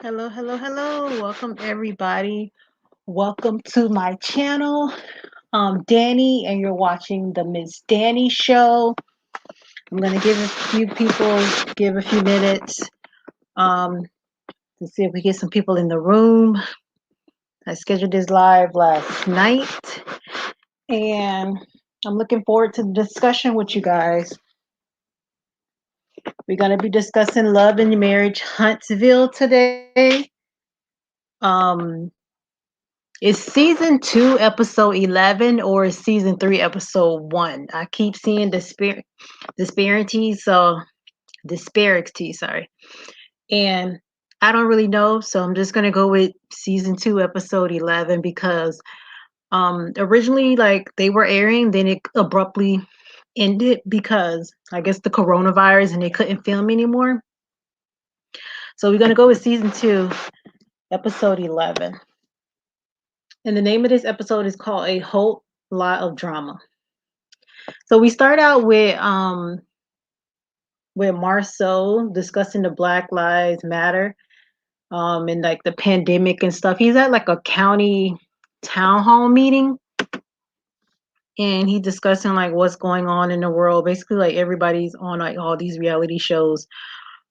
Hello, hello, hello. Welcome everybody. Welcome to my channel. I'm Danny and you're watching the Miss Danny show. I'm gonna give a few minutes um to see if we get some people in the room. I scheduled this live last night and I'm looking forward to the discussion with you guys. We're gonna be discussing love and marriage Huntsville today. Um Is season 2, episode 11, or is season 3, episode 1? I keep seeing disparity, sorry. And I don't really know, so I'm just gonna go with season 2, episode 11 because originally like they were airing, then it abruptly ended because I guess the coronavirus and they couldn't film anymore. So we're gonna go with season 2, episode 11. And the name of this episode is called A Whole Lot of Drama. So we start out with Marceau discussing the Black Lives Matter and like the pandemic and stuff. He's at like a county town hall meeting and he's discussing like what's going on in the world. Basically like everybody's on like all these reality shows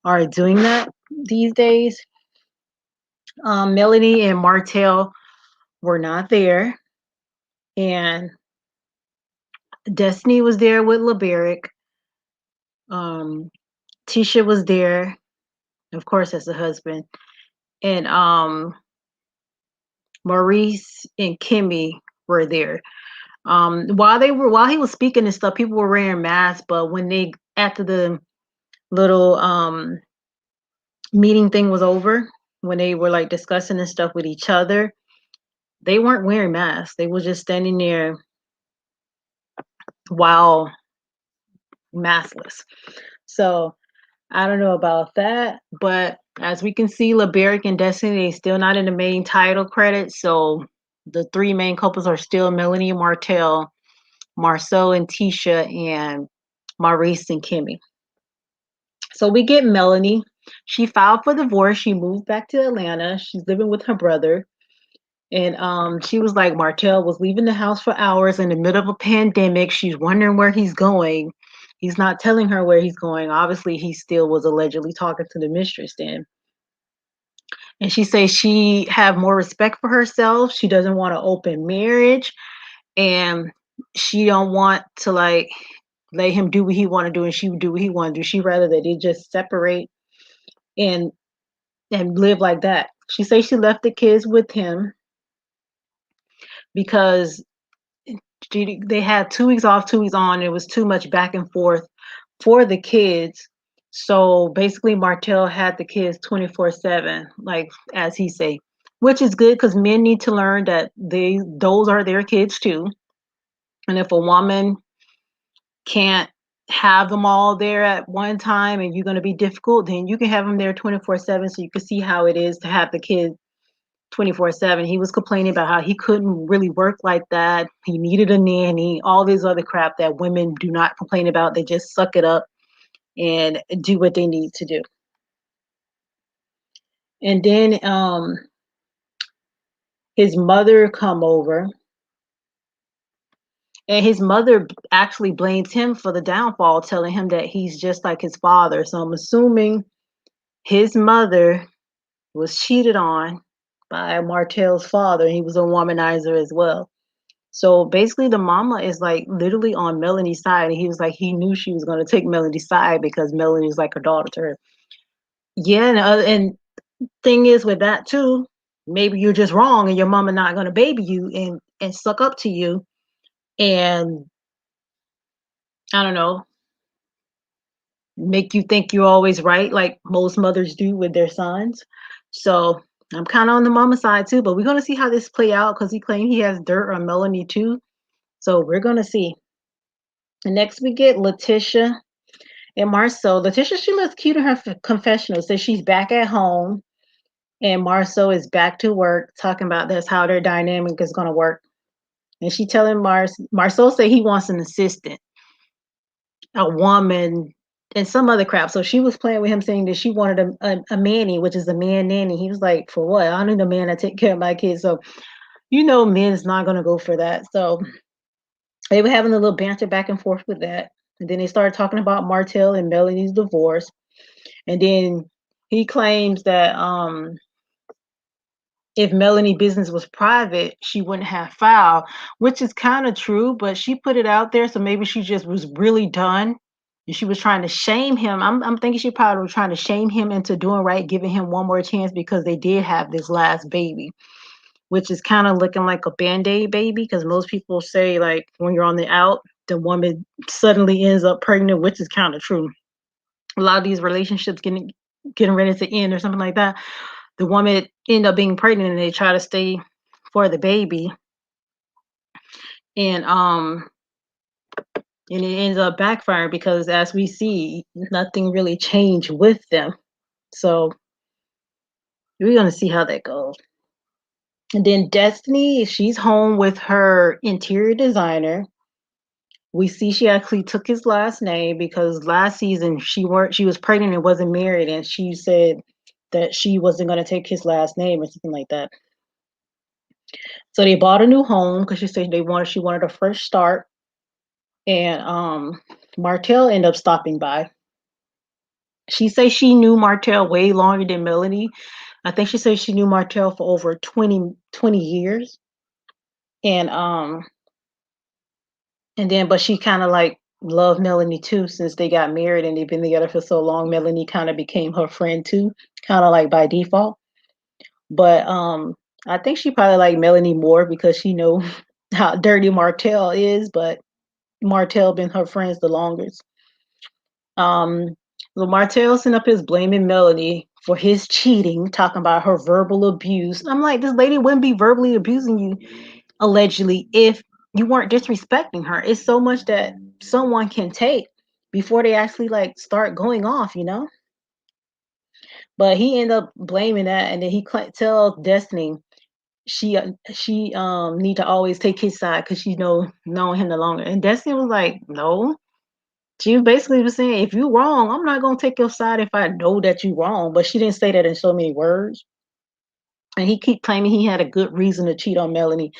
are doing that these days. Melanie and Martell were not there and Destiny was there with LeBeric. Um, Tisha was there, of course, as a husband. And Maurice and Kimmy were there. While he was speaking and stuff, people were wearing masks, but when they after the little meeting thing was over, when they were like discussing and stuff with each other, they weren't wearing masks. They were just standing there while maskless. So I don't know about that, but as we can see, LeBeric and Destiny, they still not in the main title credits. So the 3 main couples are still Melanie and Martell, Marceau and Tisha, and Maurice and Kimmy. So we get Melanie. She filed for divorce. She moved back to Atlanta. She's living with her brother. And she was like, Martell was leaving the house for hours in the middle of a pandemic. She's wondering where he's going. He's not telling her where he's going. Obviously, he still was allegedly talking to the mistress then. And she says she have more respect for herself. She doesn't want an open marriage. And she don't want to like let him do what he want to do and she would do what he want to do. She rather that they just separate and live like that. She says she left the kids with him because they had 2 weeks off, 2 weeks on. It was too much back and forth for the kids. So basically Martell had the kids 24/7, like as he say, which is good because men need to learn that those are their kids too. And if a woman can't have them all there at one time and you're going to be difficult, then you can have them there 24/7 so you can see how it is to have the kids 24/7. He was complaining about how he couldn't really work like that. He needed a nanny, all this other crap that women do not complain about. They just suck it up and do what they need to do. And then his mother come over and his mother actually blames him for the downfall, telling him that he's just like his father. So I'm assuming his mother was cheated on by Martell's father. He was a womanizer as well. So basically, the mama is like literally on Melanie's side. And he was like, he knew she was going to take Melanie's side because Melanie is like her daughter to her. Yeah. And thing is with that too, maybe you're just wrong and your mama not going to baby you and suck up to you. And I don't know, make you think you're always right, like most mothers do with their sons. So I'm kind of on the mama side too, but we're going to see how this play out because he claimed he has dirt on Melanie too. So we're going to see. And next we get Letitia and Marceau. Letitia, she looks cute in her confessional. Says she's back at home and Marceau is back to work, talking about that's how their dynamic is going to work. And she telling Marceau say he wants an assistant. a woman and some other crap. So she was playing with him saying that she wanted a manny, which is a man nanny. He was like, for what? I need a man to take care of my kids. So men's not gonna go for that. So they were having a little banter back and forth with that. And then they started talking about Martell and Melanie's divorce. And then he claims that if Melanie business was private, she wouldn't have filed, which is kind of true, but she put it out there, so maybe she just was really done. And she was trying to shame him. I'm thinking she probably was trying to shame him into doing right, giving him one more chance because they did have this last baby, which is kind of looking like a band-aid baby because most people say like when you're on the out, the woman suddenly ends up pregnant, which is kind of true. A lot of these relationships getting ready to end or something like that, the woman end up being pregnant and they try to stay for the baby, and and it ends up backfiring because as we see, nothing really changed with them. So we're gonna see how that goes. And then Destiny, she's home with her interior designer. We see she actually took his last name because last season she was pregnant and wasn't married, and she said that she wasn't going to take his last name or something like that. So they bought a new home because she said she wanted a fresh start, and Martell ended up stopping by. She said she knew Martell way longer than Melanie. I think she said she knew Martell for over 20 years, and but she kind of like loved Melanie too since they got married and they've been together for so long. Melanie kind of became her friend too, kind of like by default. But I think she probably liked Melanie more because she know how dirty Martell is, but Martell been her friends the longest. Um, Martell sent up his blaming Melanie for his cheating, talking about her verbal abuse. I'm like, this lady wouldn't be verbally abusing you allegedly if you weren't disrespecting her. It's so much that someone can take before they actually like start going off. But he ended up blaming that, and then he tell Destiny she need to always take his side because she knowing him no longer. And Destiny was like, no. She basically was saying, if you wrong, I'm not gonna take your side if I know that you wrong. But she didn't say that in so many words. And he keep claiming he had a good reason to cheat on Melanie.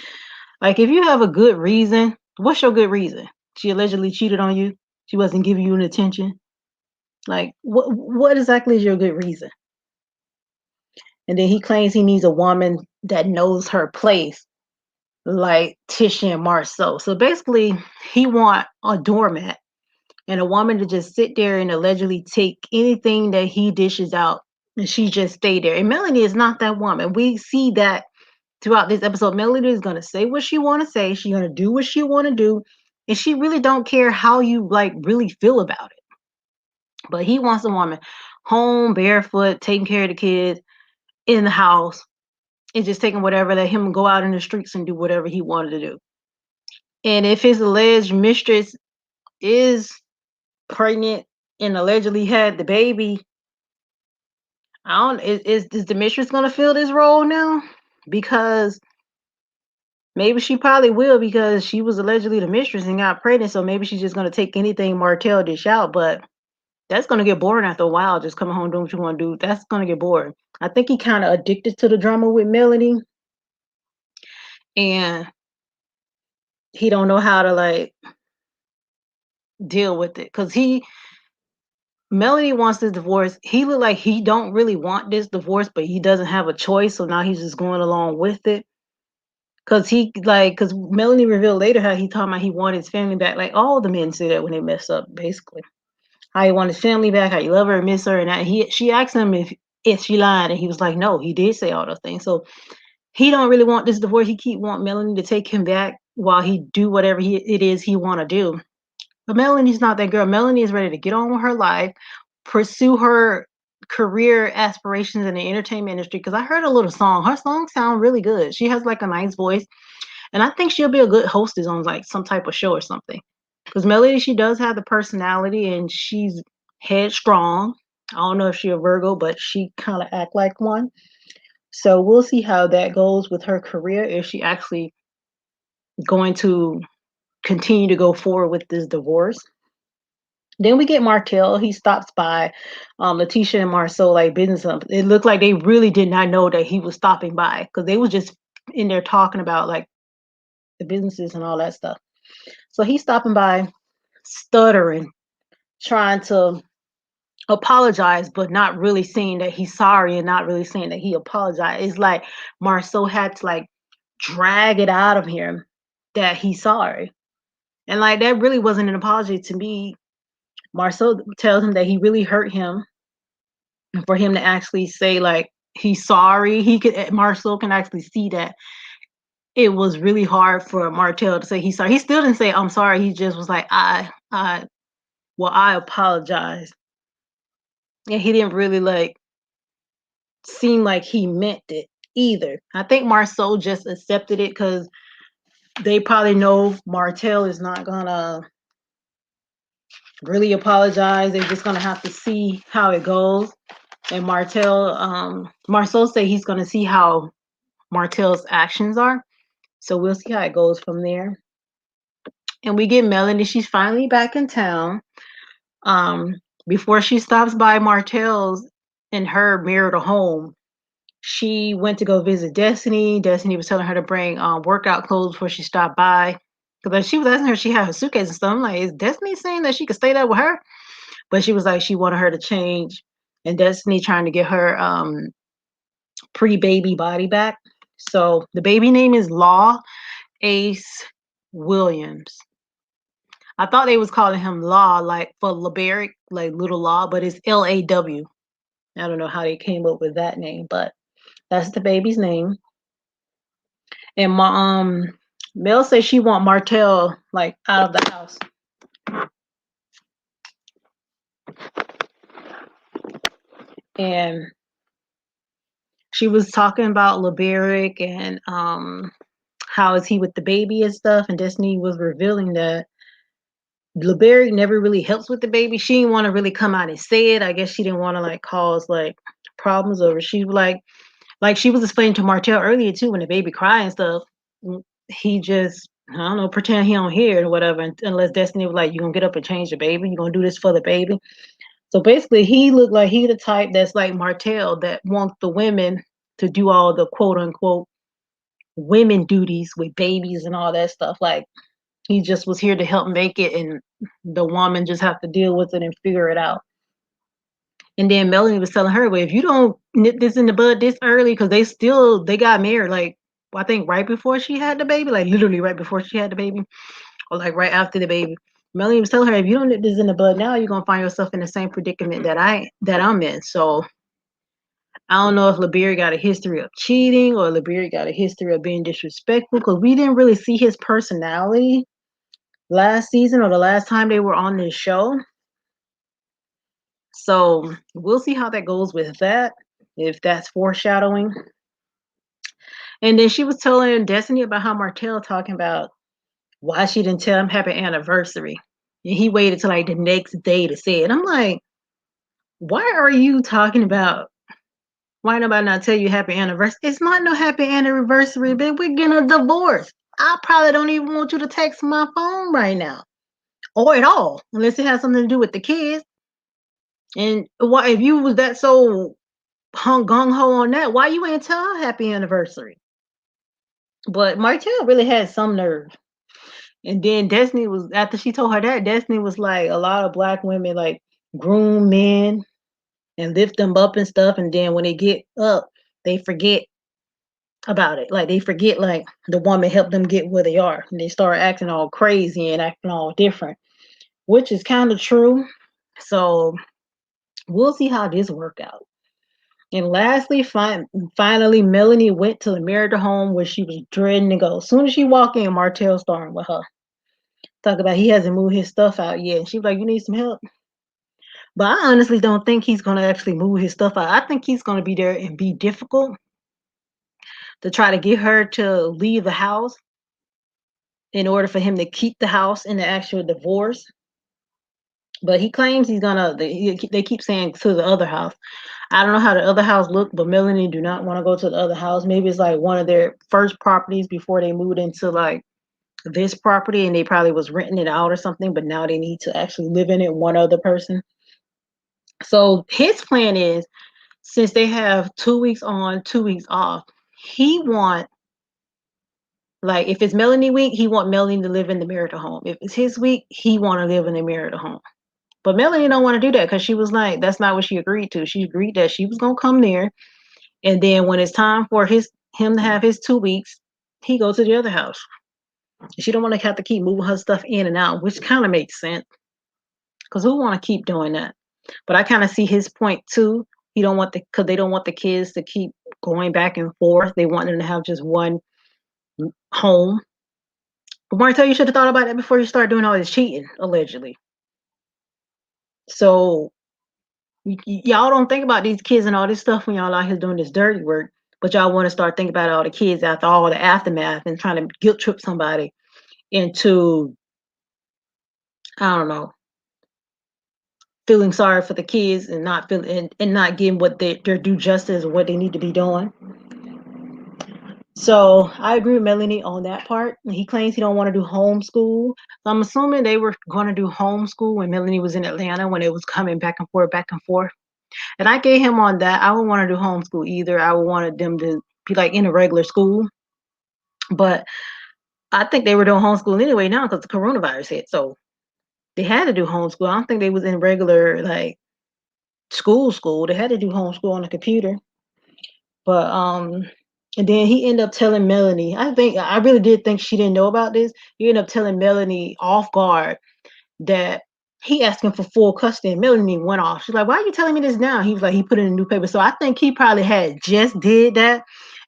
Like, if you have a good reason, what's your good reason? She allegedly cheated on you. She wasn't giving you an attention. Like, what exactly is your good reason? And then he claims he needs a woman that knows her place, like Tisha and Marceau. So basically, he want a doormat and a woman to just sit there and allegedly take anything that he dishes out, and she just stay there. And Melanie is not that woman. We see that throughout this episode. Melody is gonna say what she want to say. She's gonna do what she want to do, and she really don't care how you like really feel about it. But he wants a woman home, barefoot, taking care of the kids, in the house, and just taking whatever, let him go out in the streets and do whatever he wanted to do. And if his alleged mistress is pregnant and allegedly had the baby, I don't. Is the mistress gonna fill this role now? Because maybe she probably will because she was allegedly the mistress and got pregnant. So maybe she's just gonna take anything Martell dish out. But that's gonna get boring after a while. Just coming home doing what you want to do. That's gonna get boring. I think he kind of addicted to the drama with Melanie, and he don't know how to like deal with it because Melanie wants this divorce. He look like he don't really want this divorce, but he doesn't have a choice. So now he's just going along with it. Cause Melanie revealed later how he talking about he wanted his family back. Like all the men say that when they mess up, basically. How he wanted his family back, how he love her and miss her, and she asked him if she lied, and he was like, no, he did say all those things. So he don't really want this divorce. He keep want Melanie to take him back while he do whatever it is he want to do. But Melanie's not that girl. Melanie is ready to get on with her life, pursue her career aspirations in the entertainment industry. Because I heard a little song. Her songs sound really good. She has like a nice voice. And I think she'll be a good hostess on like some type of show or something. Because Melody, she does have the personality and she's headstrong. I don't know if she's a Virgo, but she kind of act like one. So we'll see how that goes with her career. If she actually going to continue to go forward with this divorce. Then we get Martell. He stops by Letitia and Marceau like business. It looked like they really did not know that he was stopping by because they was just in there talking about like the businesses and all that stuff. So he's stopping by, stuttering, trying to apologize, but not really saying that he's sorry and not really saying that he apologized. It's like Marceau had to like drag it out of him that he's sorry. And like that really wasn't an apology to me. Marceau tells him that he really hurt him, and for him to actually say like he's sorry, he could Marceau can actually see that it was really hard for Martell to say he's sorry. He still didn't say I'm sorry. He just was like I apologize, and he didn't really like seem like he meant it either. I think Marceau just accepted it because they probably know Martell is not gonna really apologize. They're just gonna have to see how it goes. And Marceau say he's gonna see how Martell's actions are. So we'll see how it goes from there. And we get Melanie. She's finally back in town. Um, Before she stops by Martell's in her marital home, she went to go visit Destiny. Destiny was telling her to bring workout clothes before she stopped by. Because she was asking her, she had her suitcase and stuff. I'm like, is Destiny saying that she could stay there with her? But she was like, she wanted her to change. And Destiny trying to get her pre-baby body back. So the baby name is Law Ace Williams. I thought they was calling him Law, like for LeBaric, like Little Law, but it's Law. I don't know how they came up with that name, but that's the baby's name. And my Mel says she want Martell like out of the house. And she was talking about LeBaric and how is he with the baby and stuff. And Destiny was revealing that LeBaric never really helps with the baby. She didn't want to really come out and say it. I guess she didn't want to like cause like problems over. She like she was explaining to Martell earlier too when the baby cried and stuff. He just I don't know, pretend he don't hear it or whatever. Unless Destiny was like, "You gonna get up and change the baby? You gonna do this for the baby?" So basically, he looked like he the type that's like Martell that wants the women to do all the quote unquote women duties with babies and all that stuff. Like he just was here to help make it, and the woman just have to deal with it and figure it out. And then Melanie was telling her, well, if you don't nip this in the bud this early, because they got married, like I think right before she had the baby, like literally right before she had the baby, or like right after the baby. Melanie was telling her, if you don't nip this in the bud now, you're gonna find yourself in the same predicament that I'm in. So I don't know if LeBeauty got a history of cheating or LeBeauty got a history of being disrespectful because we didn't really see his personality last season or the last time they were on this show. So we'll see how that goes with that, if that's foreshadowing. And then she was telling Destiny about how Martell talking about why she didn't tell him happy anniversary. And he waited till like the next day to say it. I'm like, why are you talking about why nobody not tell you happy anniversary? It's not no happy anniversary, bitch. We're getting a divorce. I probably don't even want you to text my phone right now. Or at all, unless it has something to do with the kids. And why if you was that so gung ho on that, why you ain't tell her happy anniversary? But Martell really had some nerve. And then Destiny was after she told her that, Destiny was like a lot of black women like groom men and lift them up and stuff. And then when they get up, they forget about it. Like they forget like the woman helped them get where they are. And they start acting all crazy and acting all different, which is kind of true. So we'll see how this work out. And lastly, finally, Melanie went to the marital home where she was dreading to go. As soon as she walked in, Martell starting with her. Talk about he hasn't moved his stuff out yet. And she was like, you need some help? But I honestly don't think he's going to actually move his stuff out. I think he's going to be there and be difficult to try to get her to leave the house in order for him to keep the house in the actual divorce. But he claims he's gonna. They keep saying to the other house. I don't know how the other house looked, but Melanie do not want to go to the other house. Maybe it's like one of their first properties before they moved into like this property and they probably was renting it out or something, but now they need to actually live in it, one other person. So his plan is, since they have 2 weeks on, 2 weeks off, he want, like, if it's Melanie week, he want Melanie to live in the marital home. If it's his week, he want to live in the marital home. But Melanie don't want to do that because she was like, that's not what she agreed to. She agreed that she was gonna come there, and then when it's time for him to have his 2 weeks, he goes to the other house. She don't want to have to keep moving her stuff in and out, which kind of makes sense because who want to keep doing that? But I kind of see his point too. He don't want because they don't want the kids to keep going back and forth. They want them to have just one home. But Martell, you should have thought about that before you start doing all this cheating, allegedly. So y'all don't think about these kids and all this stuff when y'all out here doing this dirty work, but y'all want to start thinking about all the kids after all the aftermath and trying to guilt trip somebody into, I don't know, feeling sorry for the kids and not feeling and not getting what their due justice or what they need to be doing. So I agree with Melanie on that part. He claims he don't want to do homeschool. So I'm assuming they were going to do homeschool when Melanie was in Atlanta, when it was coming back and forth, back and forth. And I gave him on that. I wouldn't want to do homeschool either. I would want them to be like in a regular school. But I think they were doing homeschool anyway now because the coronavirus hit. So they had to do homeschool. I don't think they was in regular like school. They had to do homeschool on the computer. But and then he ended up telling Melanie, I really did think she didn't know about this. He ended up telling Melanie off guard that he asking for full custody, and Melanie went off. She's like, why are you telling me this now? He was like, he put it in the new paper. So I think he probably had just did that,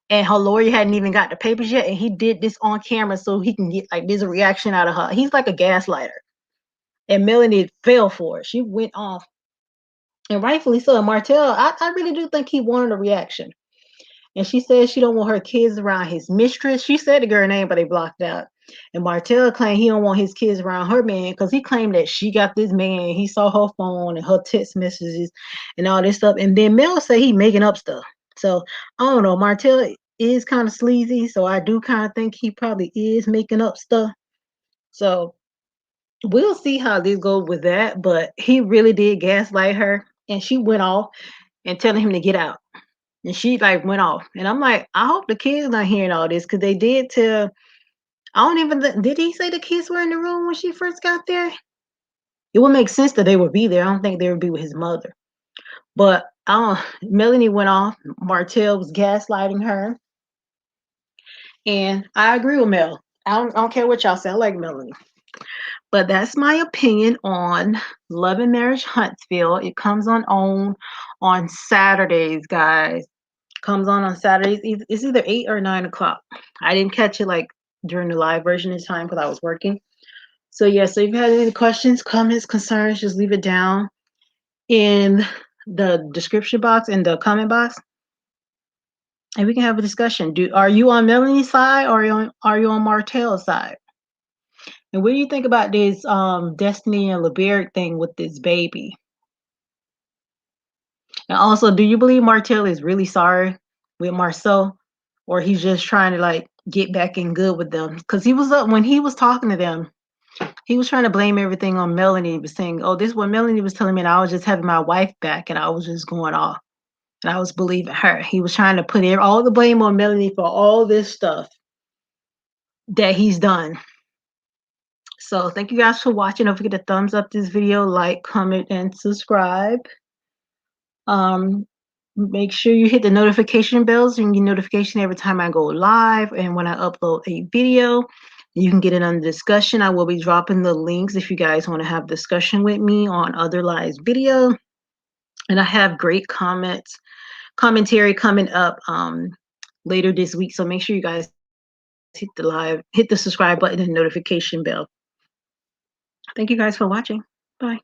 and her lawyer hadn't even got the papers yet, and he did this on camera so he can get like there's a reaction out of her. He's like a gaslighter. And Melanie fell for it. She went off. And rightfully so. And Martell, I really do think he wanted a reaction. And she said she don't want her kids around his mistress. She said the girl name, but they blocked out. And Martell claimed he don't want his kids around her man because he claimed that she got this man. He saw her phone and her text messages and all this stuff. And then Mel said he making up stuff. So I don't know. Martell is kind of sleazy. So I do kind of think he probably is making up stuff. So we'll see how this goes with that. But he really did gaslight her. And she went off and telling him to get out. And she like went off. And I'm like, I hope the kids not hearing all this because they did tell. I don't even did he say the kids were in the room when she first got there? It would make sense that they would be there. I don't think they would be with his mother. But Melanie went off. Martell was gaslighting her. And I agree with Mel. I don't care what y'all say. I like Melanie. But that's my opinion on Love and Marriage Huntsville. It comes on Saturdays, guys. Comes on Saturdays. It's either 8 or 9 o'clock. I didn't catch it like during the live version this time because I was working. So yeah, so if you have any questions, comments, concerns, just leave it down in the description box, in the comment box, and we can have a discussion. Are you on Melanie's side or are you on Martell's side? And what do you think about this Destiny and LeBeric thing with this baby? And also, do you believe Martell is really sorry with Marceau, or he's just trying to like get back in good with them? Because he was up when he was talking to them. He was trying to blame everything on Melanie. He was saying, "Oh, this is what Melanie was telling me, and I was just having my wife back, and I was just going off, and I was believing her." He was trying to put all the blame on Melanie for all this stuff that he's done. So thank you guys for watching. Don't forget to thumbs up this video, like, comment, and subscribe. Make sure you hit the notification bells so you can get notification every time I go live and when I upload a video. You can get it on discussion. I will be dropping the links if you guys want to have discussion with me on other live video. And I have great commentary coming up later this week. So make sure you guys hit the subscribe button and notification bell. Thank you guys for watching. Bye.